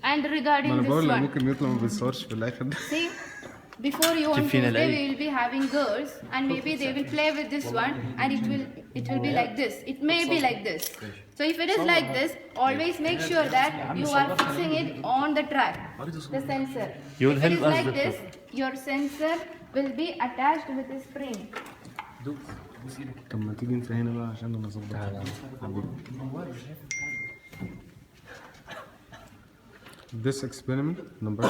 And regarding انا this بقول لك one, ممكن يطلع ما بيصورش في الاخر. see, before you on Tuesday we will be having girls, and maybe they will play with this one, and it will be like this. It may be like this. So if it is like this, always make sure that you are fixing it on the track, the sensor. If it is like this, your sensor will be attached with a spring. طب ما تيجي انت هنا بقى عشان انا اظبط. This experiment number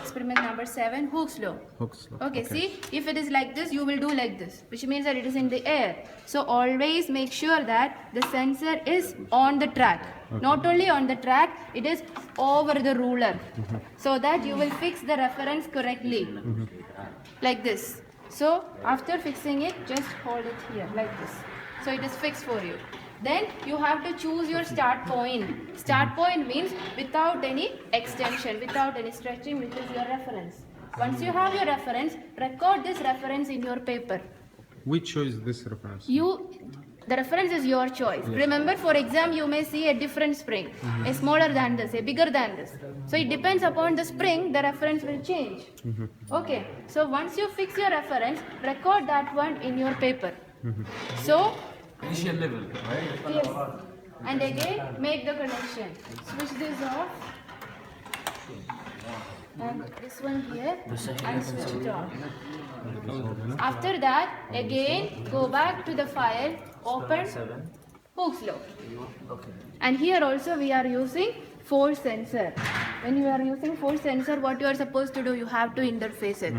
Experiment number 7, Hooke's law. Hooke's law. Okay, see, if it is like this, you will do like this, which means that it is in the air. So always make sure that the sensor is on the track. Not only on the track, it is over the ruler, so that you will fix the reference correctly, like this. So after fixing it, just hold it here, like this. So it is fixed for you. Then you have to choose your start point. Start point means without any extension, without any stretching, which is your reference. Once you have your reference, record this reference in your paper. We chose this reference. The reference is your choice. Remember, for exam, you may see a different spring, a smaller than this, a bigger than this. So it depends upon the spring, the reference will change. Okay, so once you fix your reference, record that one in your paper. So, initial level, right? yes, and again, make the connection. Switch this off. And this one here, and switch it on. After that, again, go back to the file, open Hooke's law. And here also we are using force sensor. When you are using force sensor, what you are supposed to do, you have to interface it.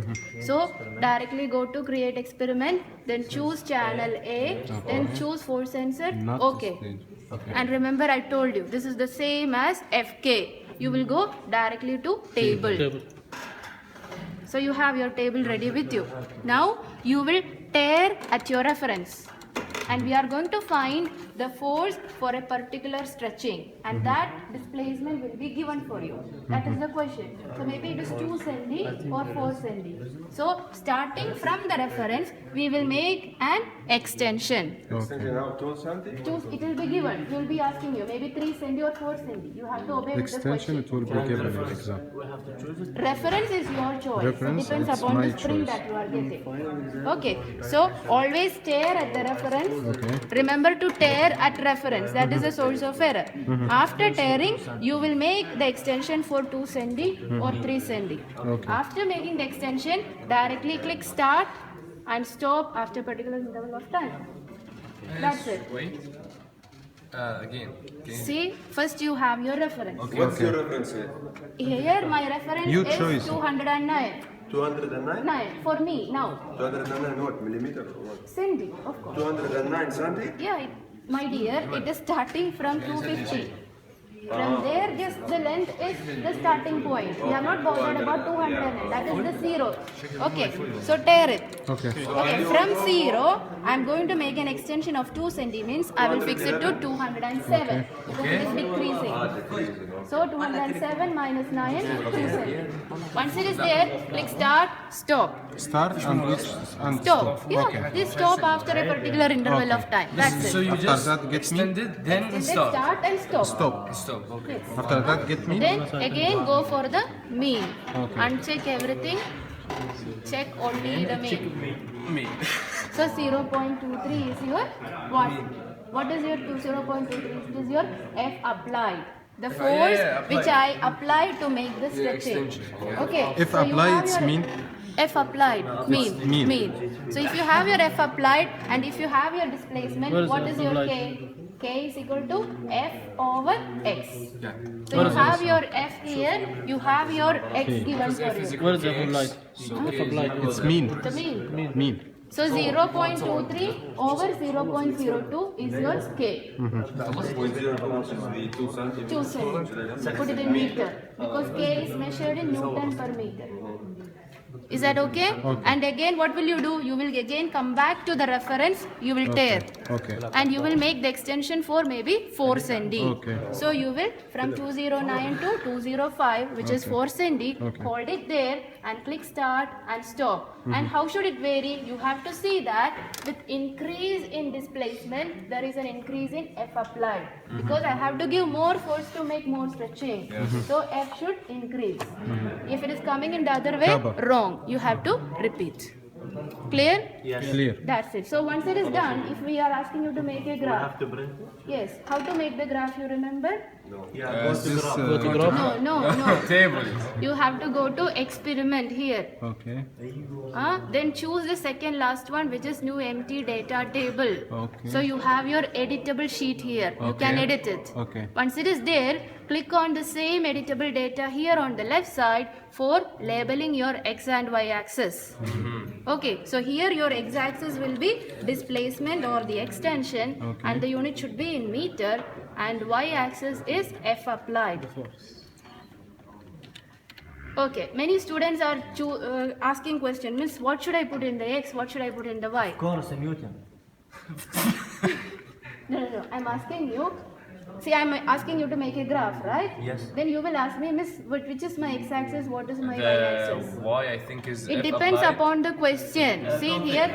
So directly go to create experiment, then choose channel A, then choose force sensor. Not Okay. this page. And remember, I told you this is the same as FK. You will go directly to table. So you have your table ready with you. Now you will tear at your reference, and we are going to find the force for a particular stretching, and that displacement will be given for you. That is the question. So maybe it is 2 cm or 4 cm. So starting from the reference, we will make an extension. Okay. It will be given. He will be asking you maybe 3 cm or 4 cm. You have to obey with the Extension question. it will be given in exam. Reference is your choice. Reference, It depends it's upon my the spring choice. that you are getting. Okay, so always tear at the reference. Okay. Remember to tear at reference. That is the source of error. After tearing, you will make the extension for 2 cm or 3 cm. Okay. After making the extension, directly click start and stop after particular interval of time. That's it. Wait. Again. See, first you have your reference. What's your reference here? Here my reference You is choose. 209. 209? 9 for me now. 209 what? Millimeter or what? Centi, of course. 209 centi? Yeah, my dear, it is starting from 250. From there, just the length is the starting point. We are not bothered about 200. That is the zero. Okay, so tear it. Okay. Okay, from 0, I am going to make an extension of 2 cm. Means I will fix it to 207. Because it is decreasing. So 207 minus 9, 2 cm. Once it is there, click start, stop. Start and reach and Stop. stop. Yeah, Okay. this stop after a particular interval Okay. of time. That's So it. you After just that, get me? extend it, then And then stop. start and stop. Stop. Stop. Okay. Yes. After that, get me? Then again go for the mean. Okay. Uncheck everything. Check only the mean. Me. So 0.23 is your what? What is your 0.23? It is your F applied. The force applied. which I applied to make the stretching. extension. Okay. If so you apply, have it's your mean? F applied, mean. mean. So if you have your F applied and if you have your displacement, what is your K? K is equal to F over X. So you have your F here, you have your X given for you. Where is the applied? It's mean. The mean. Mean. So 0.23 over 0.02 is your K. 2 centi? 2 cm. Put it in meter because K is measured in Newton per meter. Is that okay? And again, what will you do? You will again come back to the reference, you will tear. Okay. And you will make the extension for maybe 4 centi. Okay. So you will from 209 to 205, which is 4 centi, Okay. hold it there and click start and stop. And how should it vary? You have to see that with increase in displacement, there is an increase in F applied. Because I have to give more force to make more stretching. So F should increase. If it is coming in the other way, Kaba. wrong. You have to repeat. Clear? Clear. That's it. So once it is done, if we are asking you to make a graph. Yes. How to make the graph, you remember? No. Table. You have to go to experiment here. Okay. Then choose the second last one, which is new empty data table. Okay. So you have your editable sheet here. You can Okay. edit it. Okay. Once it is there, click on the same editable data here on the left side for labeling your x and y axis. Okay, so here your x axis will be displacement or the extension, Okay. and the unit should be in meter, and y axis is F applied. Okay, many students are asking question, Miss, what should I put in the x, what should I put in the y? Course Newton. No, I'm asking you. See, I'm asking you to make a graph, right? Yes. Then you will ask me, Miss, which is my x-axis, what is my The y-axis? Y I think is It F depends applied. upon the question. See here,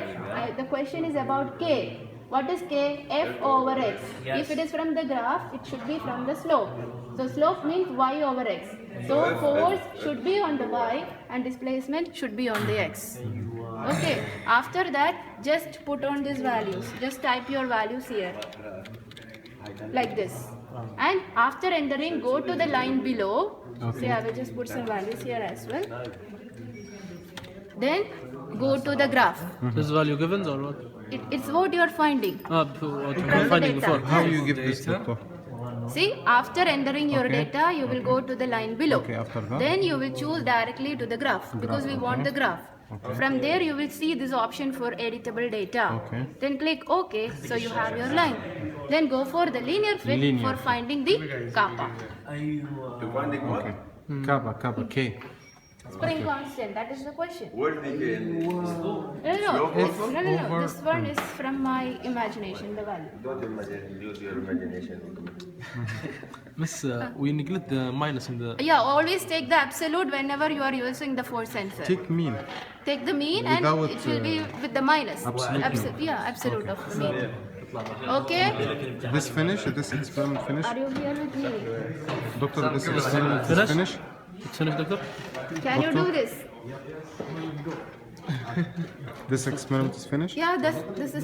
the question is about k. What is k? F over x. Yes. If it is from the graph, it should be from the slope. So slope means y over x. So force should be on the y and displacement should be on the x. Okay. After that, just put on these values. Just type your values here. Like this. And after entering, go to the line below. Okay. See, I will just put some values here as well. Then go to the graph. This value given or what? It's what you are finding. What you From were the finding data. before. How you give this doctor? See, after entering your Okay. data, you will go to the line below. Okay, after that? Then you will choose directly to the graph because we want the graph. From there, you will see this option for editable data. Okay. Then click OK, so you have your line. Then go for the linear fit Linear for fit. finding the kappa. You finding what? Kappa, K. Spring constant, that is the question. Where's the K? No. This one is from my imagination, the value. Don't imagine, use your imagination. Miss, we neglect the minus in the. Yeah, always take the absolute whenever you are using the force sensor. Take mean. Take the mean and Without, it will be with the minus. absolute Absolute of the mean. Okay? This finish, this experiment finish. Are you here with me? Doctor, this experiment is Finish? finish. It's finished, doctor? Can you do this? This experiment is finished. Yeah, this is the